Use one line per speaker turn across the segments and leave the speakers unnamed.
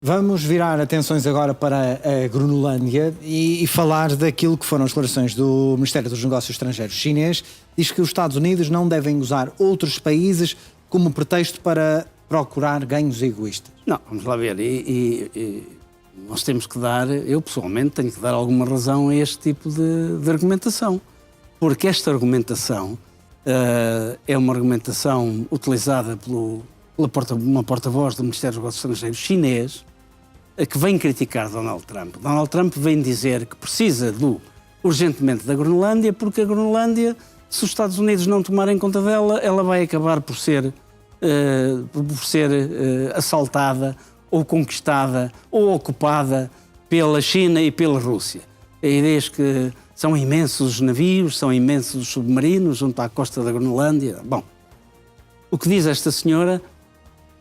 Vamos virar atenções agora para a Groenlândia e falar daquilo que foram as declarações do Ministério dos Negócios Estrangeiros chinês. Diz que os Estados Unidos não devem usar outros países como pretexto para procurar ganhos egoístas.
Não, vamos lá ver. Nós temos que dar, eu pessoalmente tenho que dar alguma razão a este tipo de argumentação. Porque esta argumentação é uma argumentação utilizada pela uma porta-voz do Ministério dos Negócios Estrangeiros chinês, que vem criticar Donald Trump. Donald Trump vem dizer que precisa urgentemente da Groenlândia, porque a Groenlândia, se os Estados Unidos não tomarem conta dela, ela vai acabar por ser assaltada, ou conquistada, ou ocupada pela China e pela Rússia. A ideia é que são imensos os navios, são imensos os submarinos junto à costa da Groenlândia. Bom, o que diz esta senhora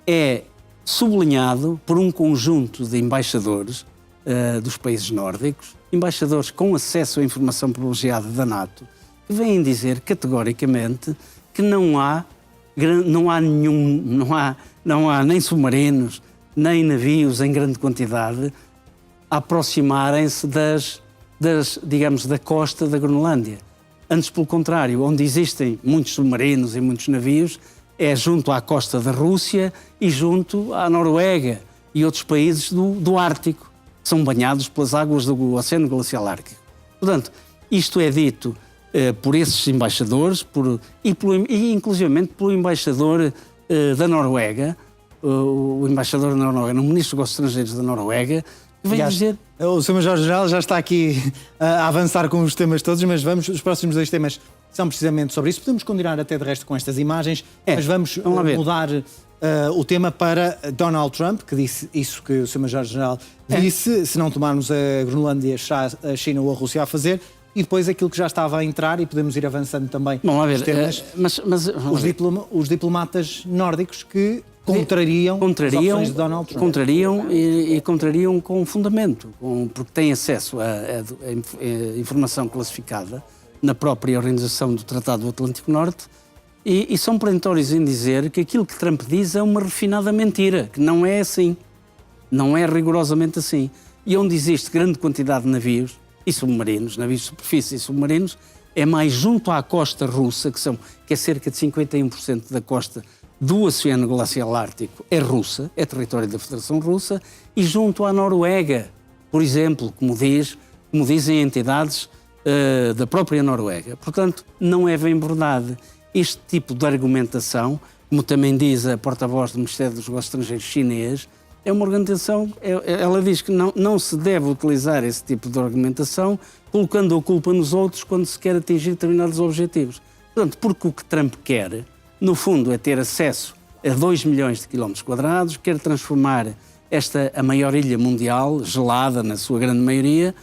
é sublinhado por um conjunto de embaixadores dos países nórdicos, embaixadores com acesso à informação privilegiada da NATO, que vêm dizer categoricamente que não há nem submarinos, nem navios em grande quantidade a aproximarem-se da costa da Groenlândia. Antes, pelo contrário, onde existem muitos submarinos e muitos navios, é junto à costa da Rússia e junto à Noruega e outros países do Ártico, que são banhados pelas águas do Oceano Glacial Ártico. Portanto, isto é dito por esses embaixadores e inclusivamente pelo embaixador da Noruega, o embaixador da Noruega, no Ministro dos Negócios Estrangeiros da Noruega, que vem dizer...
O Sr. Major-General já está aqui a avançar com os temas todos, mas os próximos dois temas são precisamente sobre isso. Podemos continuar até de resto com estas imagens, mas vamos mudar o tema para Donald Trump, que disse isso que o Sr. Major-General disse, se não tomarmos a Groenlândia, a China ou a Rússia a fazer, e depois aquilo que já estava a entrar, e podemos ir avançando também os temas, os diplomatas nórdicos que contrariam as opções de Donald Trump.
Contrariam com fundamento, porque têm acesso a informação classificada na própria organização do Tratado do Atlântico Norte e são perentórios em dizer que aquilo que Trump diz é uma refinada mentira, que não é assim, não é rigorosamente assim. E onde existe grande quantidade de navios e submarinos, navios de superfície e submarinos, é mais junto à costa russa, que é cerca de 51% da costa do Oceano Glacial Ártico, é russa, é território da Federação Russa, e junto à Noruega, por exemplo, como dizem entidades da própria Noruega. Portanto, não é bem verdade. Este tipo de argumentação, como também diz a porta-voz do Ministério dos Negócios Estrangeiros chinês, é uma argumentação, ela diz que não se deve utilizar esse tipo de argumentação colocando a culpa nos outros quando se quer atingir determinados objetivos. Portanto, porque o que Trump quer, no fundo, é ter acesso a 2 milhões de quilómetros quadrados, quer transformar a maior ilha mundial, gelada na sua grande maioria,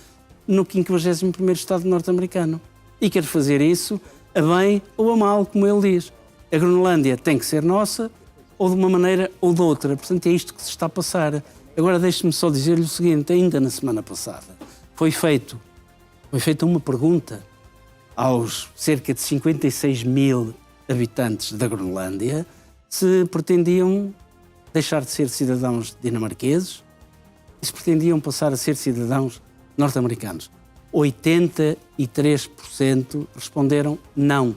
no 51º Estado norte-americano. E quer fazer isso a bem ou a mal, como ele diz. A Groenlândia tem que ser nossa, ou de uma maneira ou de outra. Portanto, é isto que se está a passar. Agora, deixe-me só dizer-lhe o seguinte, ainda na semana passada, foi feita uma pergunta aos cerca de 56 mil habitantes da Groenlândia se pretendiam deixar de ser cidadãos dinamarqueses e se pretendiam passar a ser cidadãos norte-americanos. 83% responderam não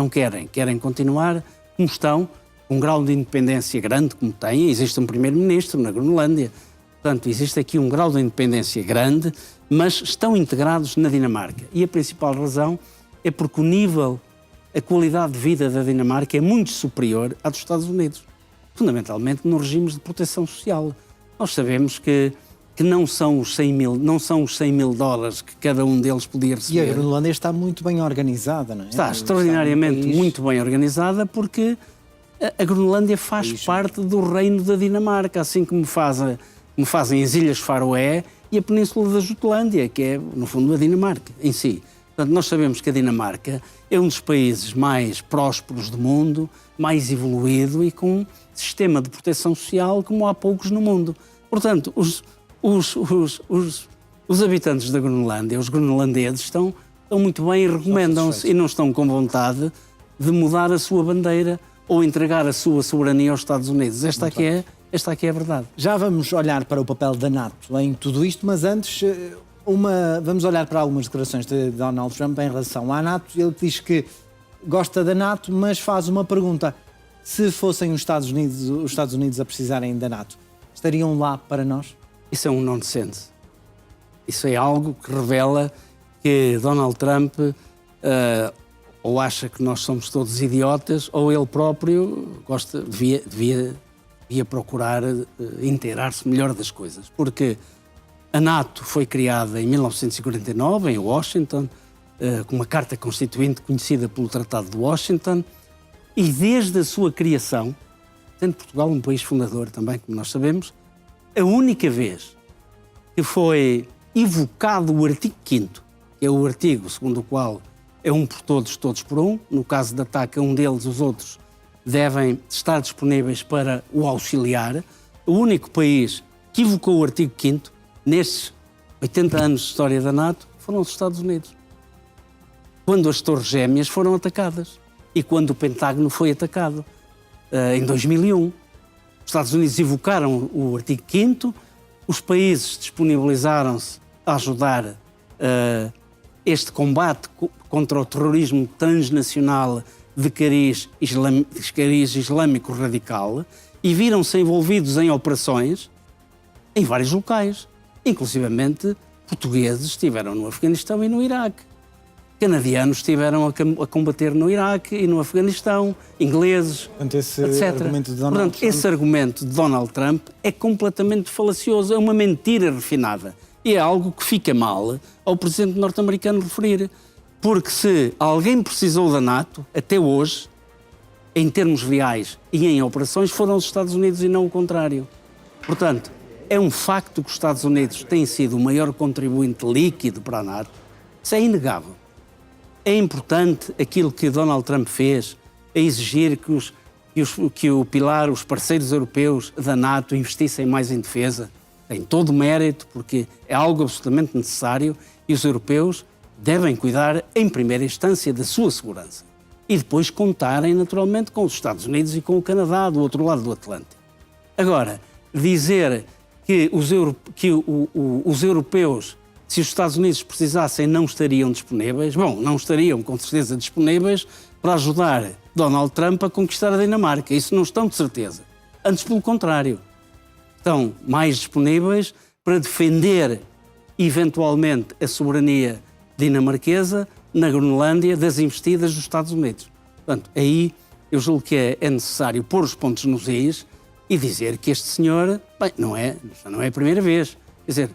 querem continuar como estão, com um grau de independência grande como têm. Existe um primeiro-ministro na Groenlândia, portanto existe aqui um grau de independência grande, mas estão integrados na Dinamarca. E a principal razão é porque a qualidade de vida da Dinamarca é muito superior à dos Estados Unidos, fundamentalmente nos regimes de proteção social. Nós sabemos que não são os 100 mil dólares que cada um deles podia receber.
E a Groenlândia está muito bem organizada, não é?
Está extraordinariamente muito bem organizada, porque a Groenlândia faz parte do reino da Dinamarca, assim como fazem as Ilhas Faroé e a Península da Jutlândia, que é, no fundo, a Dinamarca em si. Portanto, nós sabemos que a Dinamarca é um dos países mais prósperos do mundo, mais evoluído e com um sistema de proteção social como há poucos no mundo. Portanto, os habitantes da Groenlândia, os groenlandeses, estão muito bem e recomendam-se e não estão com vontade de mudar a sua bandeira ou entregar a sua soberania aos Estados Unidos. Esta aqui é Esta aqui é a verdade.
Já vamos olhar para o papel da NATO em tudo isto, mas antes vamos olhar para algumas declarações de Donald Trump em relação à NATO. Ele diz que gosta da NATO, mas faz uma pergunta. Se fossem os Estados Unidos a precisarem da NATO, estariam lá para nós?
Isso é um nonsense. Isso é algo que revela que Donald Trump ou acha que nós somos todos idiotas, ou ele próprio devia procurar inteirar-se melhor das coisas. Porque a NATO foi criada em 1949, em Washington, com uma carta constituinte conhecida pelo Tratado de Washington, e desde a sua criação, sendo Portugal um país fundador também, como nós sabemos, a única vez que foi evocado o artigo 5º, que é o artigo segundo o qual é um por todos, todos por um, no caso de ataque a um deles, os outros devem estar disponíveis para o auxiliar. O único país que evocou o artigo 5º, nestes 80 anos de história da NATO, foram os Estados Unidos. Quando as Torres Gêmeas foram atacadas e quando o Pentágono foi atacado, em 2001. Os Estados Unidos evocaram o artigo 5º, os países disponibilizaram-se a ajudar este combate contra o terrorismo transnacional de cariz islâmico radical e viram-se envolvidos em operações em vários locais. Inclusivamente, portugueses estiveram no Afeganistão e no Iraque. Canadianos estiveram a combater no Iraque e no Afeganistão, ingleses,
Portanto, esse
etc.
argumento de Donald Trump...
Esse argumento de Donald Trump é completamente falacioso, é uma mentira refinada. E é algo que fica mal ao presidente norte-americano referir. Porque se alguém precisou da NATO, até hoje, em termos reais e em operações, foram os Estados Unidos e não o contrário. Portanto, é um facto que os Estados Unidos têm sido o maior contribuinte líquido para a NATO. Isso é inegável. É importante aquilo que Donald Trump fez, a exigir que os parceiros europeus da NATO investissem mais em defesa. Tem todo o mérito, porque é algo absolutamente necessário e os europeus devem cuidar, em primeira instância, da sua segurança. E depois contarem, naturalmente, com os Estados Unidos e com o Canadá, do outro lado do Atlântico. Agora, dizer que os europeus, se os Estados Unidos precisassem, não estariam disponíveis, bom, não estariam com certeza disponíveis para ajudar Donald Trump a conquistar a Dinamarca. Isso não estão de certeza. Antes, pelo contrário. Estão mais disponíveis para defender, eventualmente, a soberania dinamarquesa na Groenlândia das investidas dos Estados Unidos. Portanto, aí eu julgo que é necessário pôr os pontos nos is e dizer que este senhor, bem, não é a primeira vez. Quer dizer,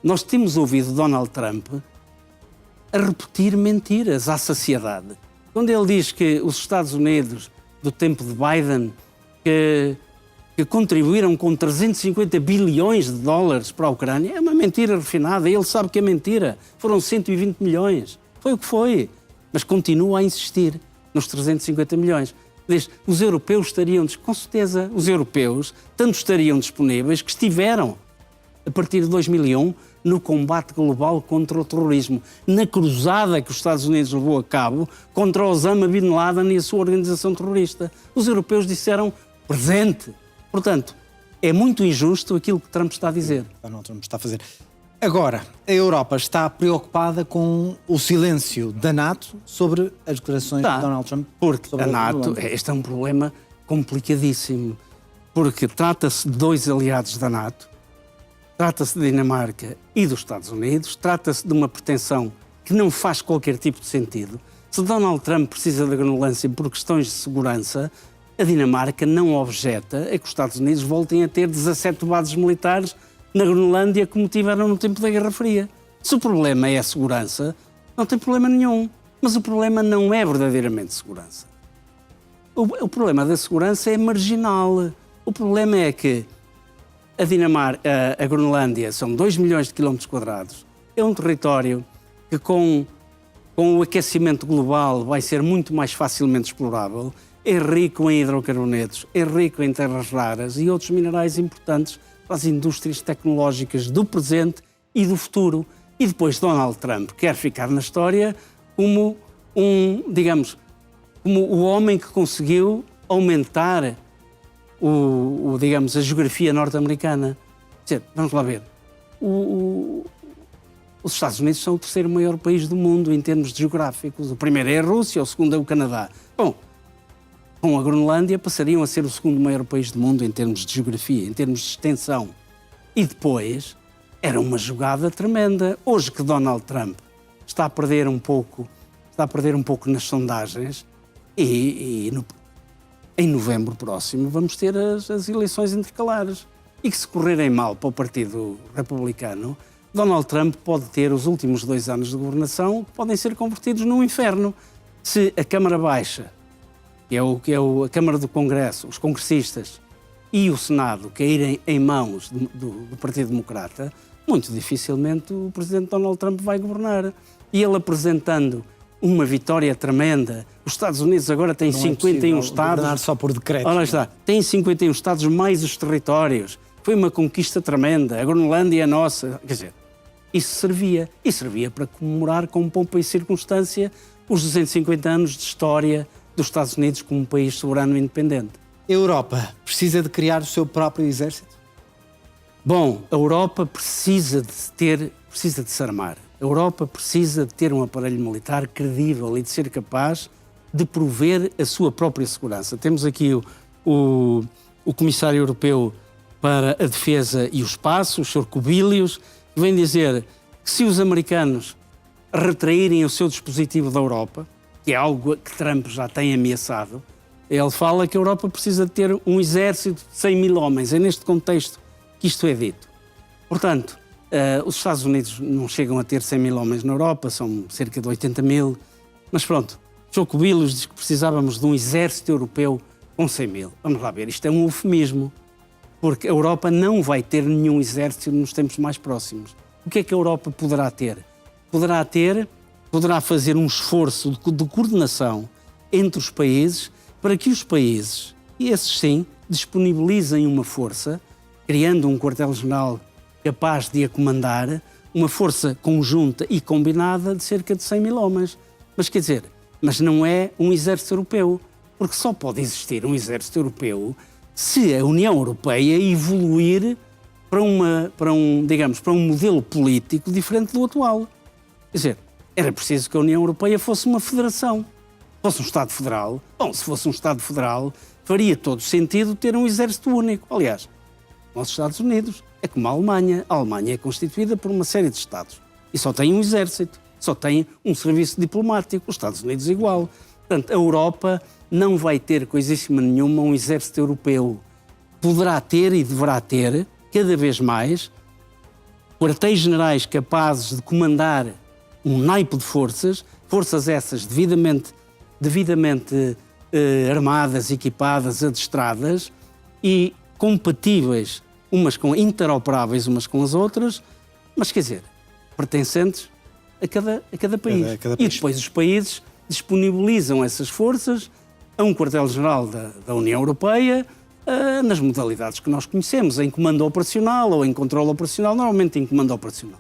nós temos ouvido Donald Trump a repetir mentiras à saciedade. Quando ele diz que os Estados Unidos, do tempo de Biden, que contribuíram com 350 bilhões de dólares para a Ucrânia, é uma mentira refinada, ele sabe que é mentira. Foram 120 milhões, foi o que foi, mas continua a insistir nos 350 milhões. Os europeus estariam, com certeza, os europeus tanto estariam disponíveis que estiveram, a partir de 2001, no combate global contra o terrorismo, na cruzada que os Estados Unidos levou a cabo contra Osama Bin Laden e a sua organização terrorista. Os europeus disseram presente. Portanto, é muito injusto aquilo que Trump está a dizer.
Donald Trump está a fazer. Agora, a Europa está preocupada com o silêncio da NATO sobre as declarações de Donald Trump.
Porque a NATO, este é um problema complicadíssimo, porque trata-se de dois aliados da NATO, trata-se da Dinamarca e dos Estados Unidos, trata-se de uma pretensão que não faz qualquer tipo de sentido. Se Donald Trump precisa da Groenlândia por questões de segurança, a Dinamarca não objeta a que os Estados Unidos voltem a ter 17 bases militares na Groenlândia como tiveram no tempo da Guerra Fria. Se o problema é a segurança, não tem problema nenhum. Mas o problema não é verdadeiramente segurança. O problema da segurança é marginal. O problema é que a Groenlândia são 2 milhões de quilómetros quadrados. É um território que com o aquecimento global vai ser muito mais facilmente explorável. É rico em hidrocarbonetos, é rico em terras raras e outros minerais importantes para as indústrias tecnológicas do presente e do futuro. E depois Donald Trump quer ficar na história como como o homem que conseguiu aumentar digamos, a geografia norte-americana. Quer dizer, vamos lá ver. Os Estados Unidos são o terceiro maior país do mundo em termos geográficos. O primeiro é a Rússia, o segundo é o Canadá. Bom, com a Groenlândia passariam a ser o segundo maior país do mundo em termos de geografia, em termos de extensão. E depois, era uma jogada tremenda. Hoje que Donald Trump está a perder um pouco nas sondagens e em novembro próximo vamos ter as eleições intercalares. E que se correrem mal para o Partido Republicano, Donald Trump pode ter os últimos 2 anos de governação que podem ser convertidos num inferno. Se a Câmara Baixa, que é a Câmara do Congresso, os congressistas e o Senado caírem em mãos do Partido Democrata, muito dificilmente o presidente Donald Trump vai governar. E ele apresentando uma vitória tremenda, os Estados Unidos agora têm 51 estados.
Governar só por decreto.
Olha está, têm 51 estados mais os territórios. Foi uma conquista tremenda. A Groenlândia é nossa. Quer dizer, isso servia. E servia para comemorar com pompa e circunstância os 250 anos de história dos Estados Unidos como um país soberano e independente.
A Europa precisa de criar o seu próprio exército?
Bom, a Europa precisa de se armar. A Europa precisa de ter um aparelho militar credível e de ser capaz de prover a sua própria segurança. Temos aqui o Comissário Europeu para a Defesa e o Espaço, o Sr. Kubilius, que vem dizer que se os americanos retraírem o seu dispositivo da Europa, que é algo que Trump já tem ameaçado, ele fala que a Europa precisa de ter um exército de 100 mil homens. É neste contexto que isto é dito. Portanto, os Estados Unidos não chegam a ter 100 mil homens na Europa, são cerca de 80 mil. Mas pronto, João Kubilius diz que precisávamos de um exército europeu com 100 mil. Vamos lá ver, isto é um eufemismo, porque a Europa não vai ter nenhum exército nos tempos mais próximos. O que é que a Europa poderá ter? Poderá fazer um esforço de coordenação entre os países para que os países, e esses sim, disponibilizem uma força, criando um quartel-general capaz de a comandar, uma força conjunta e combinada de cerca de 100 mil homens. Mas quer dizer, mas não é um exército europeu, porque só pode existir um exército europeu se a União Europeia evoluir para um modelo político diferente do atual. Quer dizer, era preciso que a União Europeia fosse uma federação, fosse um Estado federal. Bom, se fosse um Estado federal, faria todo sentido ter um exército único. Aliás, os Estados Unidos é como a Alemanha. A Alemanha é constituída por uma série de Estados e só tem um exército, só tem um serviço diplomático. Os Estados Unidos igual. Portanto, a Europa não vai ter coisíssima nenhuma um exército europeu. Poderá ter e deverá ter, cada vez mais, quartéis-generais capazes de comandar um naipe de forças essas devidamente armadas, equipadas, adestradas e compatíveis, interoperáveis umas com as outras, mas quer dizer, pertencentes a cada país. E depois os países disponibilizam essas forças a um quartel-general da União Europeia, nas modalidades que nós conhecemos, em comando operacional ou em controle operacional, normalmente em comando operacional.